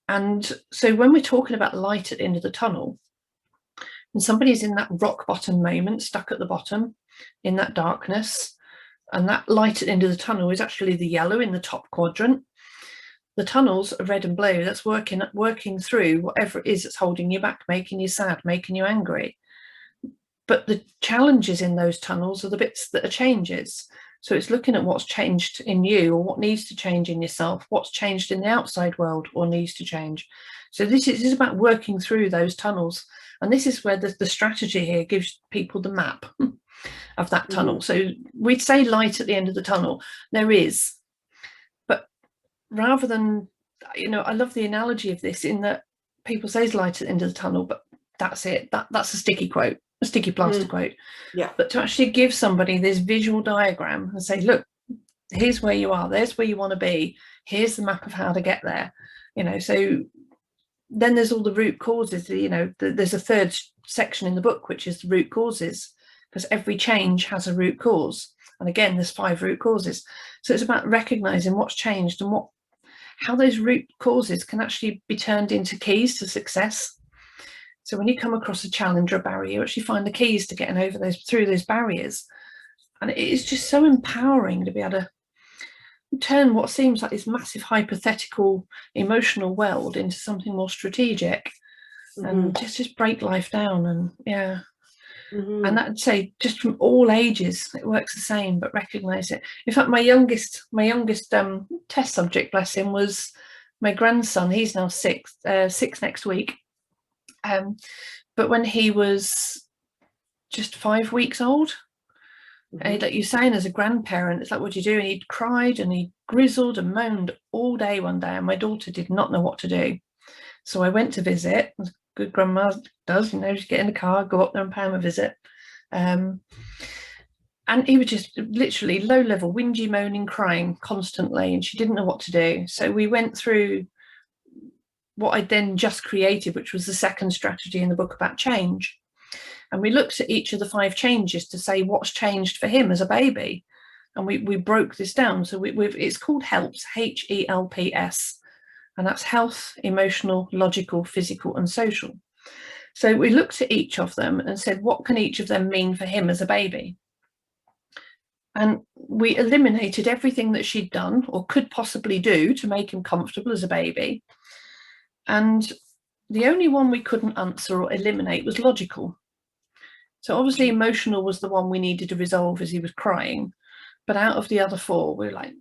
And so when we're talking about light at the end of the tunnel, and somebody's in that rock bottom moment, stuck at the bottom in that darkness, and that light at the end of the tunnel is actually the yellow in the top quadrant. The tunnels are red and blue. That's working through whatever it is that's holding you back, making you sad, making you angry. But the challenges in those tunnels are the bits that are changes. So it's looking at what's changed in you, or what needs to change in yourself, what's changed in the outside world or needs to change. So this is about working through those tunnels. And this is where the strategy here gives people the map of that tunnel. So we'd say light at the end of the tunnel. There is. But rather than, I love the analogy of this in that people say it's light at the end of the tunnel, but that's it. That's a sticky quote. A sticky plaster quote. Yeah. But to actually give somebody this visual diagram and say, look, here's where you are, there's where you want to be, here's the map of how to get there. So then there's all the root causes. There's a third section in the book, which is the root causes, because every change has a root cause. And again, there's 5 root causes. So it's about recognizing what's changed and how those root causes can actually be turned into keys to success. So when you come across a challenge or a barrier, you actually find the keys to getting through those barriers. And it is just so empowering to be able to turn what seems like this massive hypothetical emotional world into something more strategic, and just break life down. And and I'd say just from all ages it works the same, but recognize it. In fact, my youngest test subject, bless him, was my grandson. He's now 6 next week. But when he was just 5 weeks old, like you're saying, as a grandparent, it's like, what do you do? And he cried and he grizzled and moaned all day one day, and my daughter did not know what to do. So I went to visit, as good grandma does, just get in the car, go up there and pay him a visit. And he was just literally low level, whingy, moaning, crying constantly, and she didn't know what to do. So we went through what I'd then just created, which was the second strategy in the book about change. And we looked at each of the 5 changes to say what's changed for him as a baby. And we broke this down. So it's called HELPS, HELPS, and that's health, emotional, logical, physical, and social. So we looked at each of them and said, what can each of them mean for him as a baby? And we eliminated everything that she'd done or could possibly do to make him comfortable as a baby. And the only one we couldn't answer or eliminate was logical. So obviously emotional was the one we needed to resolve as he was crying. But out of the other 4, we're like,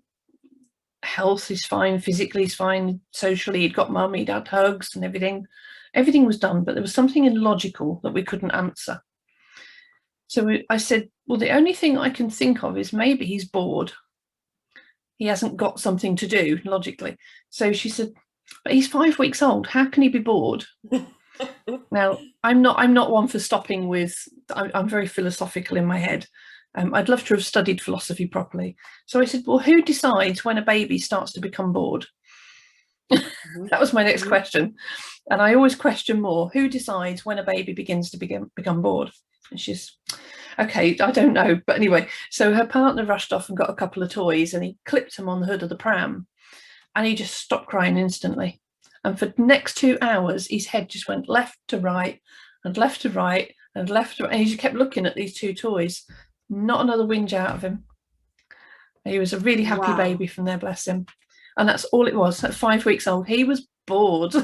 health is fine, physically is fine, socially, he'd got mum, he'd had hugs and everything. Everything was done, but there was something in logical that we couldn't answer. So I said, well, the only thing I can think of is maybe he's bored. He hasn't got something to do logically. So she said, but he's 5 weeks old. How can he be bored? Now, I'm not one for stopping with, I'm very philosophical in my head. I'd love to have studied philosophy properly. So I said, well, who decides when a baby starts to become bored? That was my next question. And I always question more, who decides when a baby begins to become bored? And she's, okay, I don't know. But anyway, so her partner rushed off and got a couple of toys and he clipped them on the hood of the pram and he just stopped crying instantly. And for the next 2 hours, his head just went left to right and left to right and left to right. And he just kept looking at these 2 toys. Not another whinge out of him. He was a really happy baby from there, bless him. And that's all it was. At 5 weeks old, he was bored.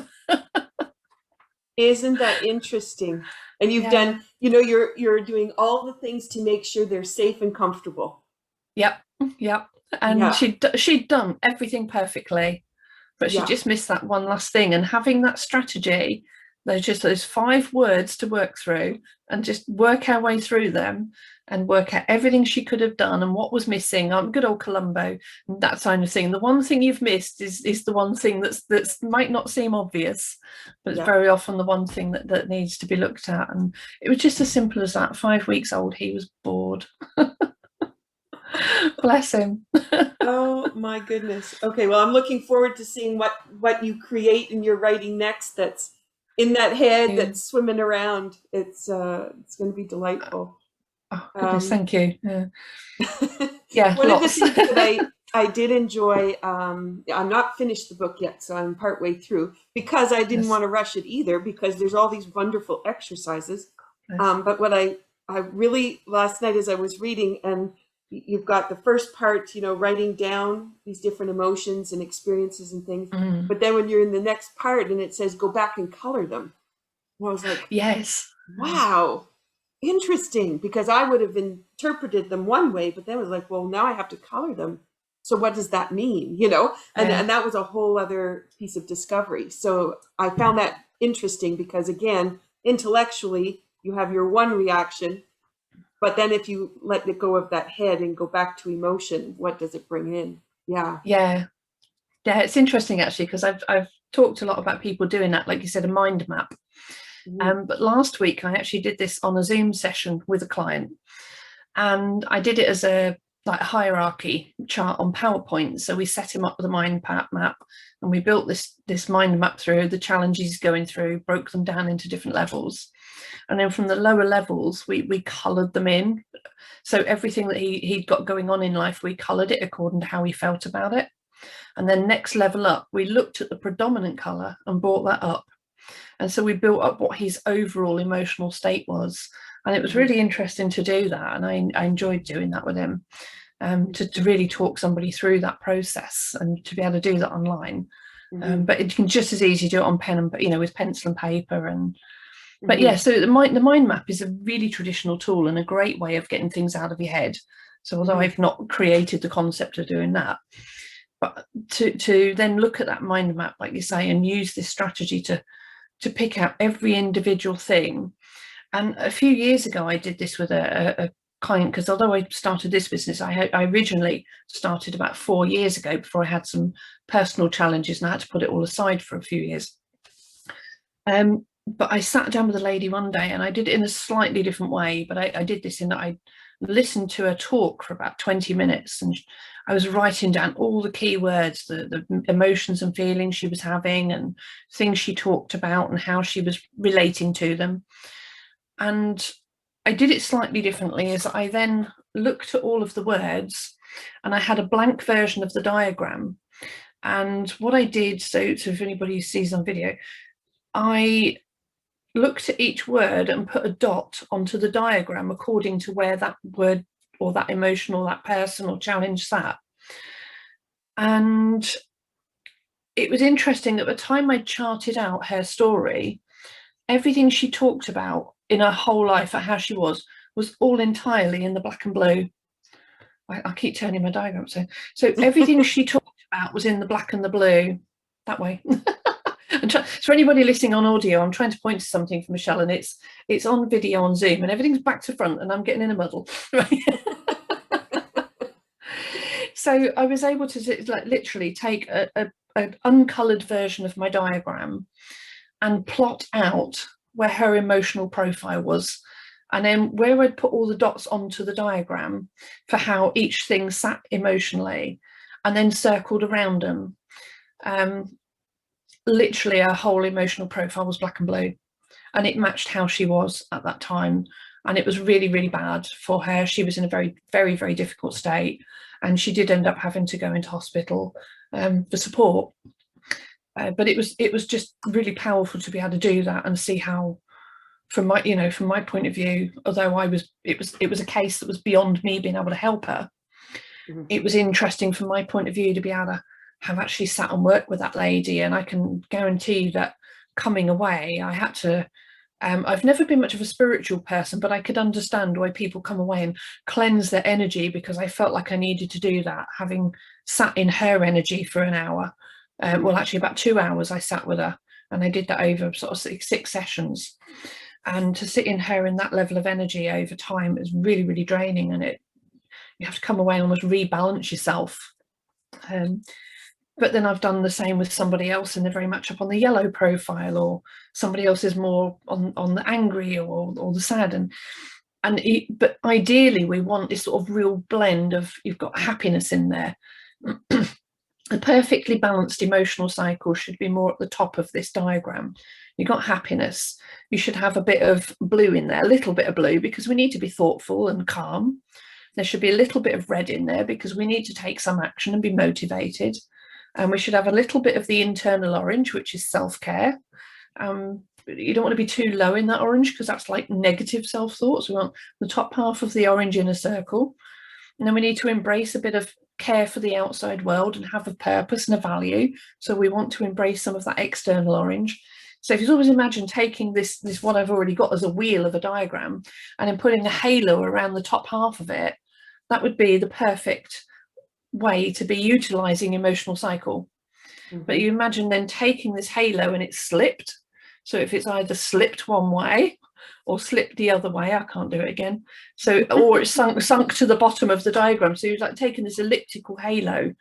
Isn't that interesting? And you've done, you're doing all the things to make sure they're safe and comfortable. Yep. And she'd done everything perfectly, but she just missed that one last thing. And having that strategy, there's just those 5 words to work through and just work our way through them and work out everything she could have done and what was missing. Good old Columbo, that kind of thing. The one thing you've missed is the one thing that's might not seem obvious, but it's very often the one thing that needs to be looked at. And it was just as simple as that. 5 weeks old, he was bored. Bless him. Oh my goodness. Okay, well, I'm looking forward to seeing what you create in your writing next. That's in that head that's swimming around. It's going to be delightful. Oh goodness, thank you. One of the things that I did enjoy, I'm not finished the book yet, so I'm partway through, because I didn't want to rush it either, because there's all these wonderful exercises. But what I really, last night as I was reading, and you've got the first part, writing down these different emotions and experiences and things. But then when you're in the next part and it says, go back and color them. And I was like, yes, wow, interesting, because I would have interpreted them one way, but then it was like, well, now I have to color them. So what does that mean? And that was a whole other piece of discovery. So I found that interesting because, again, intellectually, you have your one reaction. But then if you let it go of that head and go back to emotion, what does it bring in? Yeah, it's interesting, actually, because I've talked a lot about people doing that, like you said, a mind map. But last week, I actually did this on a Zoom session with a client. And I did it as a hierarchy chart on PowerPoint. So we set him up with a mind map and we built this mind map through the challenges he's going through, broke them down into different levels. And then from the lower levels, we coloured them in. So everything that he'd got going on in life, we coloured it according to how he felt about it. And then next level up, we looked at the predominant colour and brought that up. And so we built up what his overall emotional state was. And it was really interesting to do that. And I enjoyed doing that with him, to really talk somebody through that process and to be able to do that online. But it can just as easily do it on pen and, with pencil and paper. But so the mind map is a really traditional tool and a great way of getting things out of your head. So although I've not created the concept of doing that, but to then look at that mind map, like you say, and use this strategy to pick out every individual thing. And a few years ago, I did this with a client, because although I started this business, I originally started about 4 years ago before I had some personal challenges and I had to put it all aside for a few years. but I sat down with a lady one day, and I did it in a slightly different way, but I did this in that I listened to her talk for about 20 minutes, and I was writing down all the key words, the emotions and feelings she was having, and things she talked about and how she was relating to them. And I did it slightly differently, as I then looked at all of the words, and I had a blank version of the diagram. And what I did, so if anybody sees on video, I looked at each word and put a dot onto the diagram according to where that word or that emotion or that person or challenge sat. And it was interesting that at the time I charted out her story, everything she talked about in her whole life and how she was all entirely in the black and blue. I keep turning my diagram. So everything she talked about was in the black and the blue, that way. So for anybody listening on audio, I'm trying to point to something for Michelle, and it's on video on Zoom, and everything's back to front, and I'm getting in a muddle. So I was able to like literally take an uncolored version of my diagram and plot out where her emotional profile was, and then where I'd put all the dots onto the diagram for how each thing sat emotionally, and then circled around them. Literally her whole emotional profile was black and blue, and it matched how she was at that time. And it was really, really bad for her. She was in a very, very, very difficult state, and she did end up having to go into hospital for support. But it was just really powerful to be able to do that and see how, from my point of view, although it was a case that was beyond me being able to help her. Mm-hmm. It was interesting from my point of view to be able to have actually sat and worked with that lady, and I can guarantee that coming away, I had to. I've never been much of a spiritual person, but I could understand why people come away and cleanse their energy, because I felt like I needed to do that, having sat in her energy for an hour. Well, actually about 2 hours I sat with her, and I did that over sort of six sessions. And to sit in her in that level of energy over time is really, really draining, and you have to come away and almost rebalance yourself. But then I've done the same with somebody else, and they're very much up on the yellow profile, or somebody else is more on the angry or the sad. But ideally we want this sort of real blend of, you've got happiness in there. A perfectly balanced emotional cycle should be more at the top of this diagram. You've got happiness. You should have a bit of blue in there, a little bit of blue, because we need to be thoughtful and calm. There should be a little bit of red in there because we need to take some action and be motivated. And we should have a little bit of the internal orange, which is self-care. You don't want to be too low in that orange, because that's like negative self-thoughts. We want the top half of the orange in a circle. And then we need to embrace a bit of care for the outside world and have a purpose and a value. So we want to embrace some of that external orange. So if you always imagine taking this what I've already got as a wheel of a diagram, and then putting a halo around the top half of it, that would be the perfect way to be utilizing emotional cycle. Mm-hmm. But you imagine then taking this halo and it's slipped. So if it's either slipped one way or slipped the other way, I can't do it again. So, or it's sunk to the bottom of the diagram. So you're like taking this elliptical halo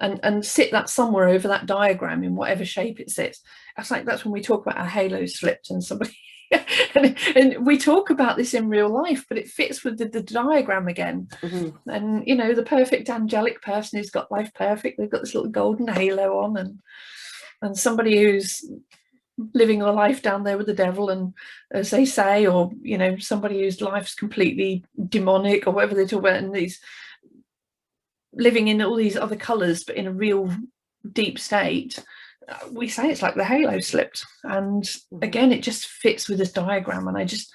and sit that somewhere over that diagram in whatever shape it sits. That's when we talk about our halo slipped and somebody and we talk about this in real life, but it fits with the diagram again. Mm-hmm. And the perfect angelic person who's got life perfect, they've got this little golden halo on, and somebody who's living a life down there with the devil, and as they say, or somebody whose life's completely demonic or whatever they talk about, and these living in all these other colors but in a real deep state. We say it's like the halo slipped, and again it just fits with this diagram. And I just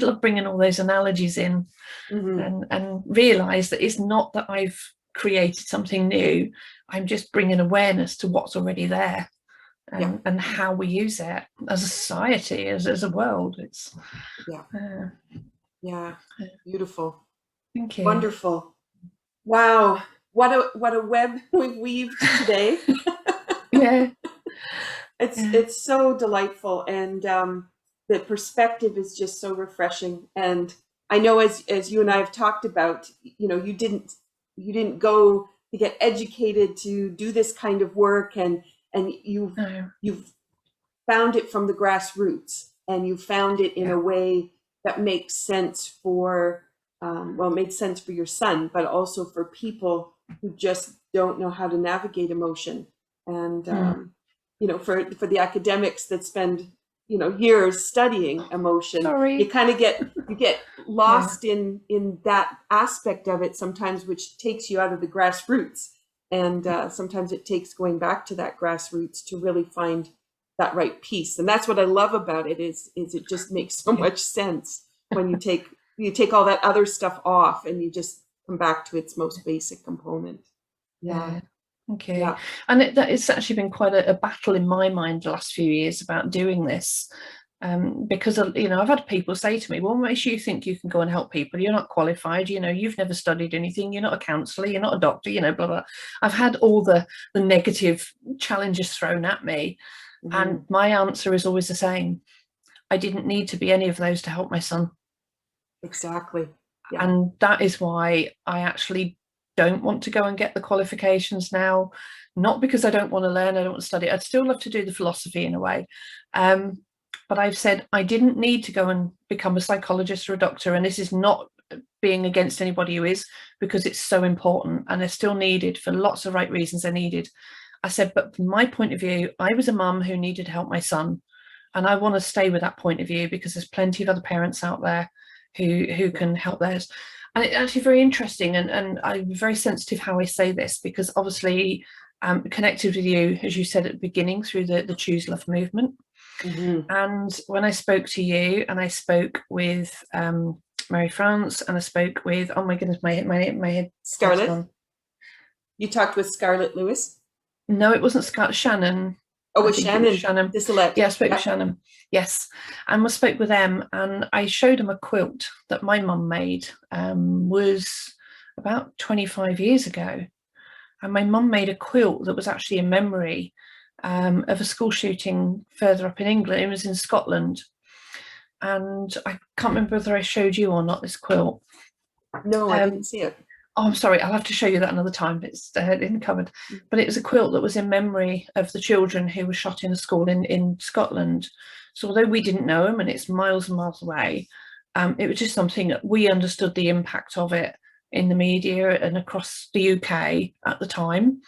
love bringing all those analogies in. Mm-hmm. and realize that it's not that I've created something new. I'm just bringing awareness to what's already there, and how we use it as a society, as a world. It's beautiful. Thank you. Wonderful. Wow, what a web we've weaved today. Yeah. It's so delightful, and the perspective is just so refreshing. And I know, as you and I have talked about, you didn't go to get educated to do this kind of work, and you've found it from the grassroots. and you found it in a way that makes sense for, well, it made sense for your son, but also for people who just don't know how to navigate emotion. And, you know, for the academics that spend, you know, years studying emotion, Sorry. you kind of get lost in that aspect of it sometimes, which takes you out of the grassroots. And sometimes it takes going back to that grassroots to really find that right piece. And that's what I love about it is it just makes so much sense when you take all that other stuff off and you just come back to its most basic component. Yeah. Okay. Yeah. And that it's actually been quite a battle in my mind the last few years about doing this. Because, you know, I've had people say to me, well, what makes you think you can go and help people? You're not qualified, you know, you've never studied anything, you're not a counsellor, you're not a doctor, you know, blah, blah. I've had all the negative challenges thrown at me. And my answer is always the same. I didn't need to be any of those to help my son. Exactly. Yeah. And that is why I actually don't want to go and get the qualifications now. Not because I don't want to learn, I don't want to study. I'd still love to do the philosophy in a way. But I've said I didn't need to go and become a psychologist or a doctor. And this is not being against anybody who is, because it's so important and they're still needed for lots of right reasons they're needed. I said, but from my point of view, I was a mum who needed to help my son. And I want to stay with that point of view because there's plenty of other parents out there who can help theirs. And it's actually very interesting. And I'm very sensitive how I say this, because obviously connected with you, as you said at the beginning, through the Choose Love movement. And when I spoke to you and I spoke with Mary France and I spoke with, oh my goodness, my head. Scarlett. You talked with Scarlett Lewis? No, it wasn't Scarlett. Shannon. Oh, with Shannon. Shannon. Yeah, I spoke with Shannon. Yes. And I spoke with them and I showed them a quilt that my mum made, was about 25 years ago. And my mum made a quilt that was actually a memory of a school shooting further up in England. It was in Scotland. And I can't remember whether I showed you or not this quilt. No, I didn't see it. Oh, I'm sorry, I'll have to show you that another time. It's in the cupboard. But it was a quilt that was in memory of the children who were shot in a school in Scotland. So although we didn't know them and it's miles and miles away, it was just something that we understood the impact of it in the media and across the UK at the time.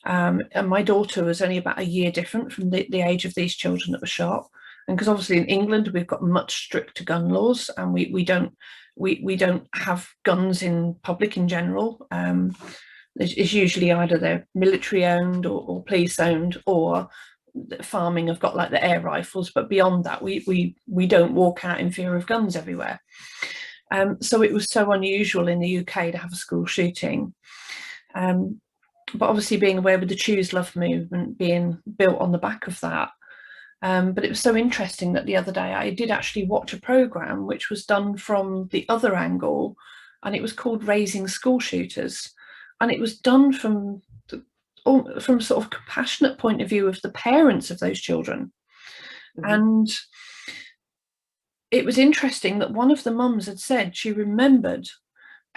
And my daughter was only about a year different from the age of these children that were shot. And because obviously in England, we've got much stricter gun laws and we don't have guns in public in general. It's usually either they're military owned or police owned, or farming have got like the air rifles, but beyond that we don't walk out in fear of guns everywhere. So it was so unusual in the UK to have a school shooting. But obviously being aware with the Choose Love movement being built on the back of that. But it was so interesting that the other day I did actually watch a programme which was done from the other angle, and it was called Raising School Shooters. And it was done from sort of compassionate point of view of the parents of those children. And it was interesting that one of the mums had said she remembered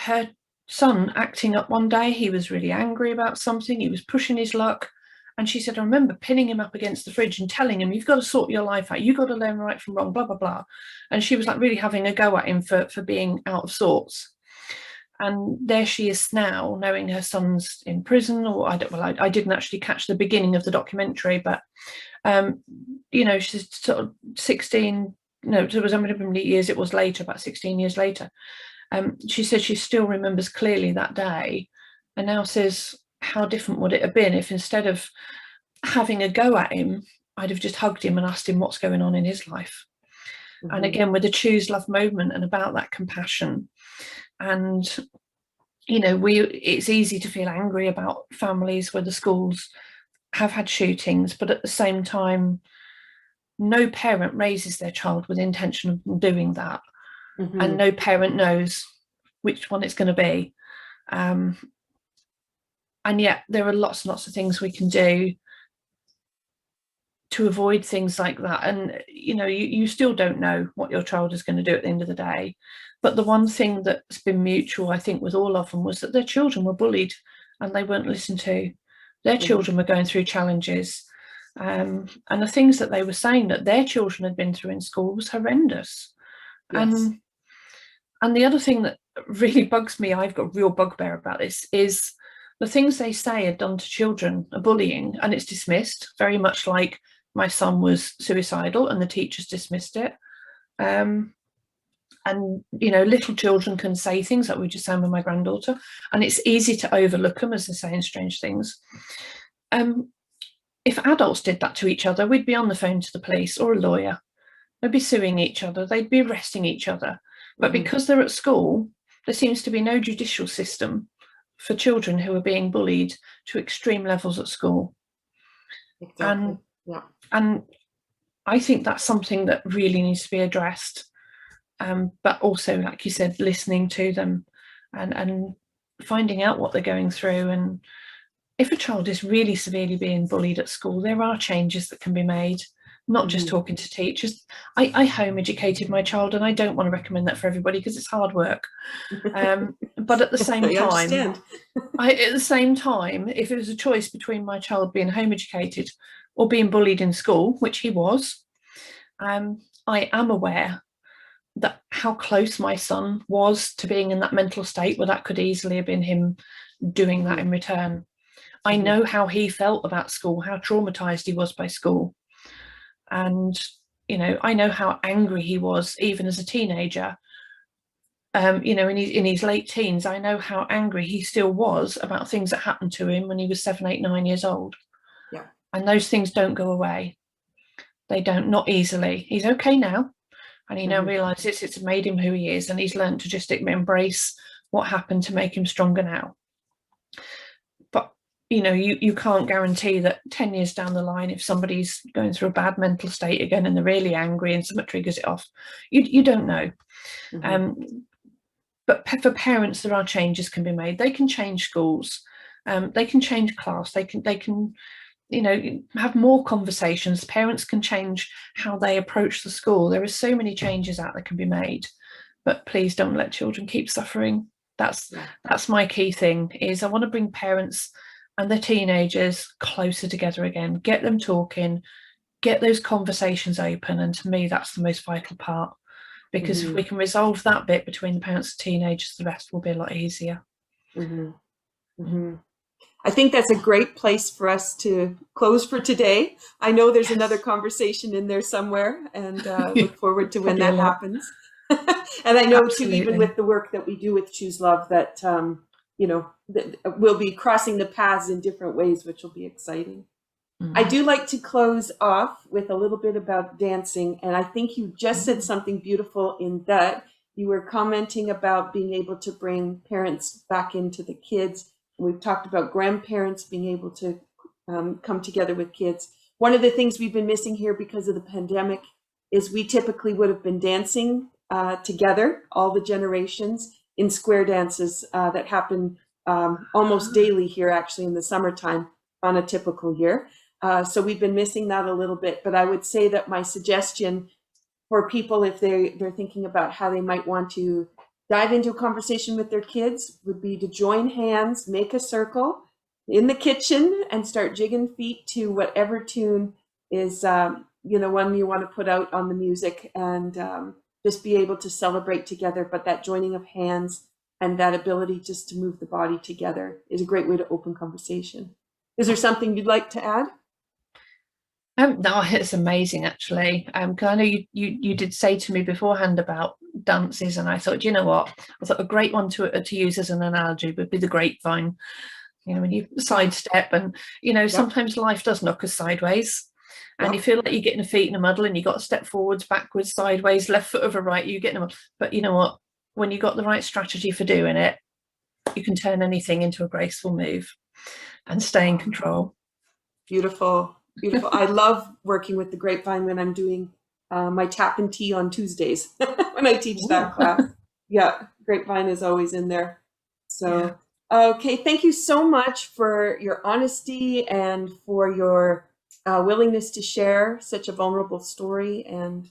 her son acting up one day. He was really angry about something. He was pushing his luck. And she said, I remember pinning him up against the fridge and telling him, you've got to sort your life out. You've got to learn right from wrong, blah, blah, blah. And she was like really having a go at him for being out of sorts. And there she is now, knowing her son's in prison, or I didn't actually catch the beginning of the documentary, but, you know, she's sort of 16, no, it was how many years it was later, about 16 years later. She said she still remembers clearly that day, and now says, how different would it have been if instead of having a go at him, I'd have just hugged him and asked him what's going on in his life. And again, with the Choose Love movement and about that compassion. And, you know, it's easy to feel angry about families where the schools have had shootings, but at the same time, no parent raises their child with the intention of doing that. And no parent knows which one it's going to be. And yet there are lots and lots of things we can do to avoid things like that. And, you know, you still don't know what your child is going to do at the end of the day. But the one thing that's been mutual, I think, with all of them was that their children were bullied and they weren't listened to. Their children were going through challenges. And the things that they were saying that their children had been through in school was horrendous. Yes. And the other thing that really bugs me, I've got a real bugbear about this, is the things they say are done to children are bullying, and it's dismissed, very much like my son was suicidal and the teachers dismissed it. And little children can say things like we just saying with my granddaughter, and it's easy to overlook them as they're saying strange things. If adults did that to each other, we'd be on the phone to the police or a lawyer. They'd be suing each other, they'd be arresting each other. But because they're at school, there seems to be no judicial system for children who are being bullied to extreme levels at school. Exactly. And I think that's something that really needs to be addressed. But also, like you said, listening to them and finding out what they're going through. And if a child is really severely being bullied at school, there are changes that can be made, not just talking to teachers. I home educated my child, and I don't want to recommend that for everybody because it's hard work. But at the same time, if it was a choice between my child being home educated or being bullied in school, which he was, I am aware that how close my son was to being in that mental state where that could easily have been him doing that in return. I know how he felt about school, how traumatized he was by school. And, I know how angry he was even as a teenager. In his late teens, I know how angry he still was about things that happened to him when he was 7, 8, 9 years old. Yeah. And those things don't go away. They don't, not easily. He's okay now. And he now realizes it's made him who he is, and he's learned to just embrace what happened to make him stronger now. But, you can't guarantee that 10 years down the line, if somebody's going through a bad mental state again and they're really angry and something triggers it off, you don't know. But for parents, there are changes can be made. They can change schools. They can change class. They can have more conversations. Parents can change how they approach the school. There are so many changes out that can be made, but please don't let children keep suffering. That's my key thing, is I want to bring parents and their teenagers closer together again, get them talking, get those conversations open. And to me, that's the most vital part, because if we can resolve that bit between the parents and teenagers, the rest will be a lot easier. I think that's a great place for us to close for today. I know there's another conversation in there somewhere, and look forward to when that happens. And I know too, even with the work that we do with Choose Love, that we'll be crossing the paths in different ways, which will be exciting. I do like to close off with a little bit about dancing, and I think you just said something beautiful in that you were commenting about being able to bring parents back into the kids. We've talked about grandparents being able to come together with kids. One of the things we've been missing here because of the pandemic is we typically would have been dancing together, all the generations, in square dances that happen almost daily here, actually, in the summertime on a typical year. So we've been missing that a little bit. But I would say that my suggestion for people, if they're thinking about how they might want to dive into a conversation with their kids, would be to join hands, make a circle in the kitchen, and start jigging feet to whatever tune is, one you want to put out on the music, and just be able to celebrate together. But that joining of hands and that ability just to move the body together is a great way to open conversation. Is there something you'd like to add? No, it's amazing, actually. Because I know you did say to me beforehand about dances, and I thought, you know what? I thought a great one to use as an analogy would be the grapevine. When you sidestep, and sometimes life does knock us sideways, and you feel like you're getting a feet in a muddle, and you got to step forwards, backwards, sideways, left foot over right. You get them, but you know what? When you got the right strategy for doing it, you can turn anything into a graceful move and stay in control. Beautiful. Beautiful. I love working with the grapevine when I'm doing my tap and tea on Tuesdays when I teach that class. Yeah, grapevine is always in there. So, okay, thank you so much for your honesty and for your willingness to share such a vulnerable story. And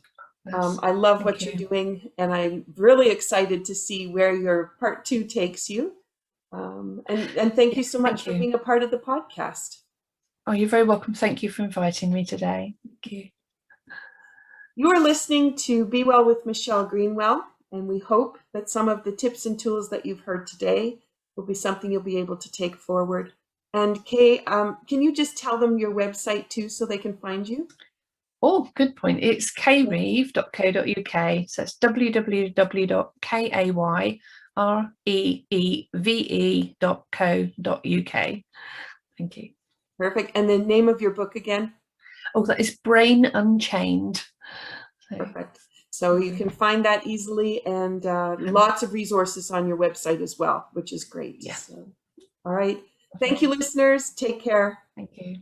I love what you're doing, and I'm really excited to see where your part 2 takes you. And thank you so much for being a part of the podcast. Oh, you're very welcome. Thank you for inviting me today. Thank you. You are listening to Be Well with Michelle Greenwell, and we hope that some of the tips and tools that you've heard today will be something you'll be able to take forward. And Kay, can you just tell them your website too so they can find you? Oh, good point. It's kayreeve.co.uk. So it's www.kayreeve.co.uk. Thank you. Perfect. And the name of your book again? Oh, that is Brain Unchained. Perfect. So you can find that easily, and lots of resources on your website as well, which is great. Yeah. So, all right. Thank you, listeners. Take care. Thank you.